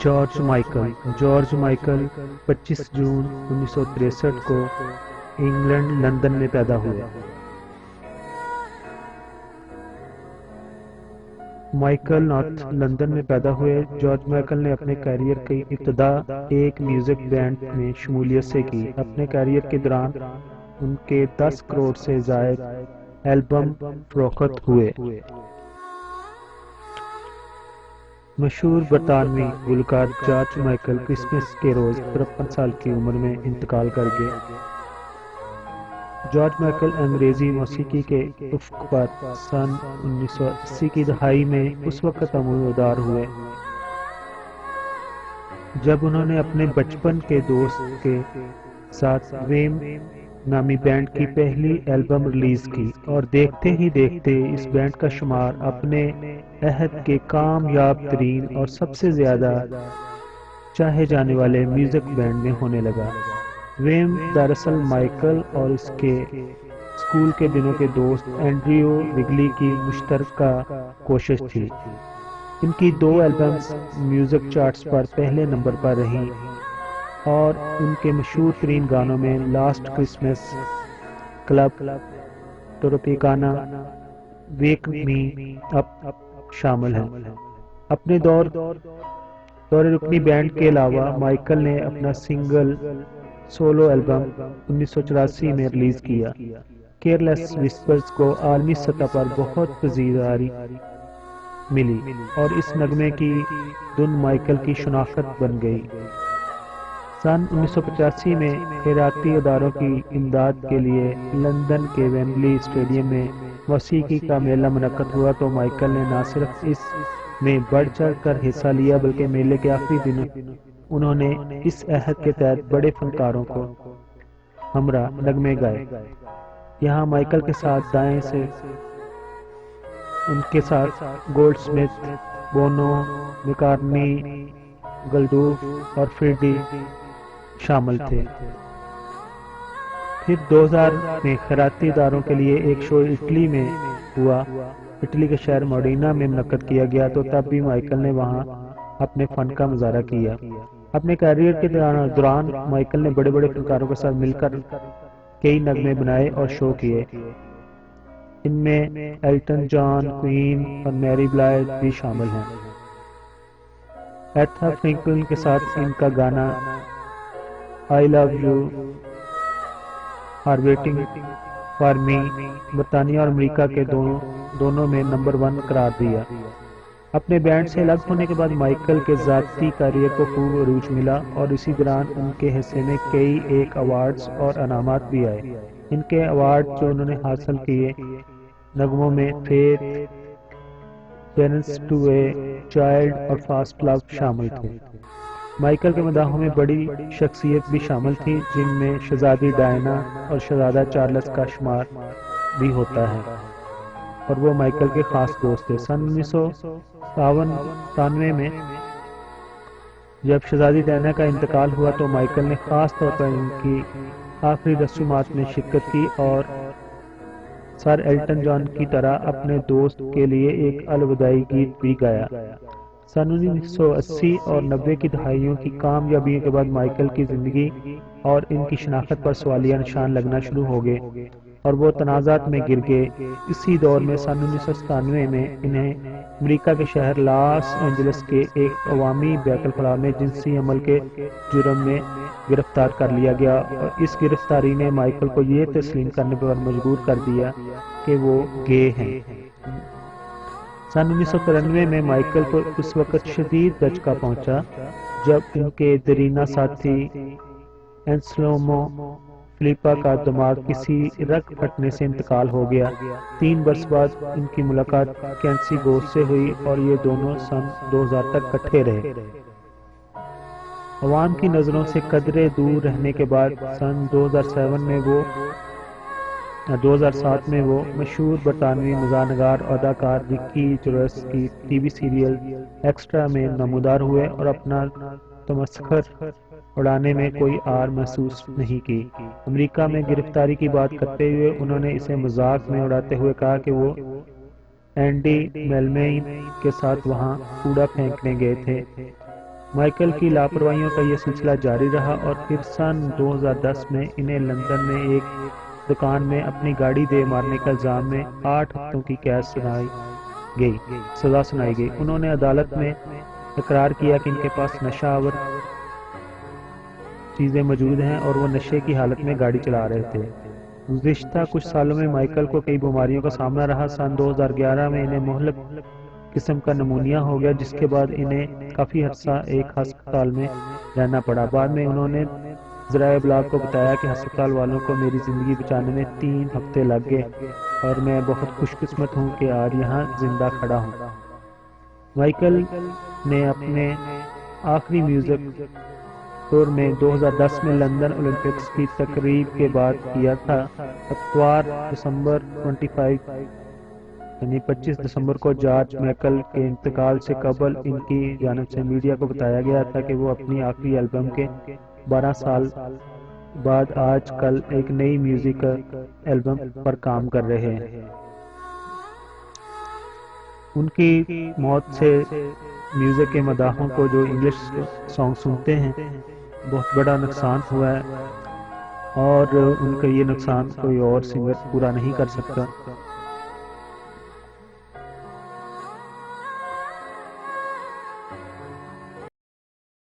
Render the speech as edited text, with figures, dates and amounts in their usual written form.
George Michael 25 جون 1963 کو England London میں پیدا ہوئے۔ مائیکل نارتھ لندن میں پیدا ہوئے۔ جارج مائیکل نے اپنے کیریئر کی ابتدا ایک میوزک بینڈ میں شمولیت سے کی۔ اپنے کیریئر کے دوران ان کے 10 کروڑ سے زائد البم فروخت ہوئے۔ مشہور برطانوی گلوکار جارج مائیکل کرسمس کے روز 53 سال کی عمر میں انتقال کر گئے۔ جارج مائیکل انگریزی موسیقی کے افق پر سن 1980 کی دہائی میں اس وقت نمودار ہوئے جب انہوں نے اپنے بچپن کے دوست کے ساتھ ویم نامی بینڈ کی پہلی البم ریلیز کی، اور دیکھتے ہی دیکھتے اس بینڈ کا شمار اپنے عہد کے کامیاب ترین اور سب سے زیادہ چاہے جانے والے میوزک بینڈ میں ہونے لگا۔ ویم دراصل مائیکل اور اس کے اسکول کے دنوں کے دوست اینڈریو وگلی کی مشترکہ کوشش تھی۔ ان کی 2 البمز میوزک چارٹس پر پہلے نمبر پر رہیں، اور ان کے مشہور ترین گانوں میں لاسٹ کرسمس، کلب ٹروپیکانا، ویک می اپ شامل ہیں۔ اپنے دور رکنی بینڈ کے علاوہ مائیکل نے اپنا سنگل سولو البم 1984 میں ریلیز کیا۔ کیئرلیس وسپرز کو عالمی سطح پر بہت پذیرائی ملی، اور اس نغمے کی دھن مائیکل کی شناخت بن گئی۔ سن 1985 میں خیراتی اداروں کی امداد کے لیے لندن کے ویمبلی اسٹیڈیم میں موسیقی کا میلہ منعقد ہوا تو مائیکل نے نہ صرف اس میں بڑھ چڑھ کر حصہ لیا بلکہ میلے کے آخری دن انہوں نے اس عہد کے تحت بڑے فنکاروں کو ہمراہ نغمے گائے۔ یہاں مائیکل کے ساتھ دائیں سے ان کے ساتھ گولڈ سمتھ، بونو، میکارٹنی، گلڈوف اور فریڈی شامل تھے۔ پھر 2000 میں خیراتی اداروں کے لیے ایک شو اٹلی میں ہوا، اٹلی کے شہر موڈینا میں منعقد کیا گیا، تو تب بھی مائیکل نے وہاں اپنے فن کا مظاہرہ کیا۔ اپنے کیریئر کے دوران مائیکل نے بڑے بڑے فنکاروں کے ساتھ مل کر کئی نغمے بنائے اور شو کیے۔ ان میں ایلٹن جان، کوئین اور میری بلائتھ بھی شامل ہیں۔ ایتھا فرینکلن کے ساتھ ان کا گانا I love you are waiting for me برطانیہ اور امریکہ کے دونوں میں نمبر 1 قرار دیا۔ اپنے بینڈ سے الگ ہونے کے بعد مائیکل کے ذاتی کیریئر کو خوب عروج ملا، اور اسی دوران ان کے حصے میں کئی ایوارڈز اور انعامات بھی آئے۔ ان کے ایوارڈ جو انہوں نے حاصل کیے نغموں میں faith, parents to a child اور فاسٹ لو شامل تھے۔ مائیکل کے مداحوں میں بڑی شخصیت بھی شامل تھی، جن میں شہزادی ڈائنا اور شہزادہ چارلس کا شمار بھی ہوتا ہے، اور وہ مائیکل کے خاص دوست تھے۔ سن 1997 میں جب شہزادی ڈائنا کا انتقال ہوا تو مائیکل نے خاص طور پر ان کی آخری رسومات میں شرکت کی اور سر ایلٹن جان کی طرح اپنے دوست کے لیے ایک الوداعی گیت بھی گایا۔ سن 1980 اور 90 کی دہائیوں کی کامیابیوں کے بعد مائیکل کی زندگی اور ان کی شناخت پر سوالیہ نشان لگنا شروع ہو گئے، اور وہ تنازعات میں گر گئے۔ اسی دور میں سن 1997 میں انہیں امریکہ کے شہر لاس اینجلس کے ایک عوامی بیت الخلاء میں جنسی عمل کے جرم میں گرفتار کر لیا گیا، اور اس گرفتاری نے مائیکل کو یہ تسلیم کرنے پر مجبور کر دیا کہ وہ گے ہیں۔ سن 1993 میں مائیکل کو اس وقت شدید دھچکا پہنچا جب ان کے دیرینہ ساتھی انسلمو فلیپا کا دماغ کسی رگ پھٹنے سے انتقال ہو گیا۔ 3 برس بعد ان کی ملاقات کینسی گوس سے ہوئی، اور یہ دونوں سن 2000 تک اکٹھے رہے۔ عوام کی نظروں سے قدرے دور رہنے کے بعد سن 2007 میں وہ مشہور برطانوی مزاح نگار اور اداکار رکی جیروس کی ٹی وی سیریل ایکسٹرا میں نمودار ہوئے، اور اپنا تمسخر اڑانے میں کوئی آر محسوس نہیں کی۔ امریکہ میں گرفتاری کی بات کرتے ہوئے انہوں نے اسے مذاق میں اڑاتے ہوئے کہا کہ وہ اینڈی میلمین کے ساتھ وہاں کوڑا پھینکنے گئے تھے، مائیکل کی لاپرواہیوں کا یہ سلسلہ جاری رہا اور پھر سن 2010 میں انہیں لندن میں ایک دکان میں اپنی گاڑی دے مارنے کا الزام میں 8 ہفتوں کی سزا سنائی گئی۔ انہوں نے عدالت میں اقرار کیا کہ ان کے پاس نشہ آور چیزیں موجود ہیں اور وہ نشے کی حالت میں گاڑی چلا رہے تھے۔ گزشتہ کچھ سالوں میں مائیکل کو کئی بیماریوں کا سامنا رہا۔ سن 2011 میں انہیں مہلک قسم کا نمونیا ہو گیا، جس کے بعد انہیں کافی عرصہ ایک ہسپتال میں رہنا پڑا۔ بعد میں انہوں نے ذرائع ابلاغ کو بتایا کہ ہسپتال والوں کو میری زندگی بچانے میں 3 ہفتے لگ گئے اور میں بہت خوش قسمت ہوں کہ آج یہاں زندہ کھڑا ہوں۔ مائیکل نے اپنے آخری میوزک ٹور میں 2010 میں لندن اولمپکس کی تقریب کے بعد کیا تھا۔ اتوار دسمبر 25 دسمبر کو جارج مائیکل کے انتقال سے قبل ان کی جانب سے میڈیا کو بتایا گیا تھا کہ وہ اپنی آخری البم کے 12 سال بعد آج کل ایک نئی میوزک البم پر کام کر رہے ہیں۔ ان کی موت سے میوزک کے مداحوں کو جو انگلش سانگ سنتے ہیں بہت بڑا نقصان ہوا ہے اور ان کا یہ نقصان کوئی اور سنگر پورا نہیں کر سکتا۔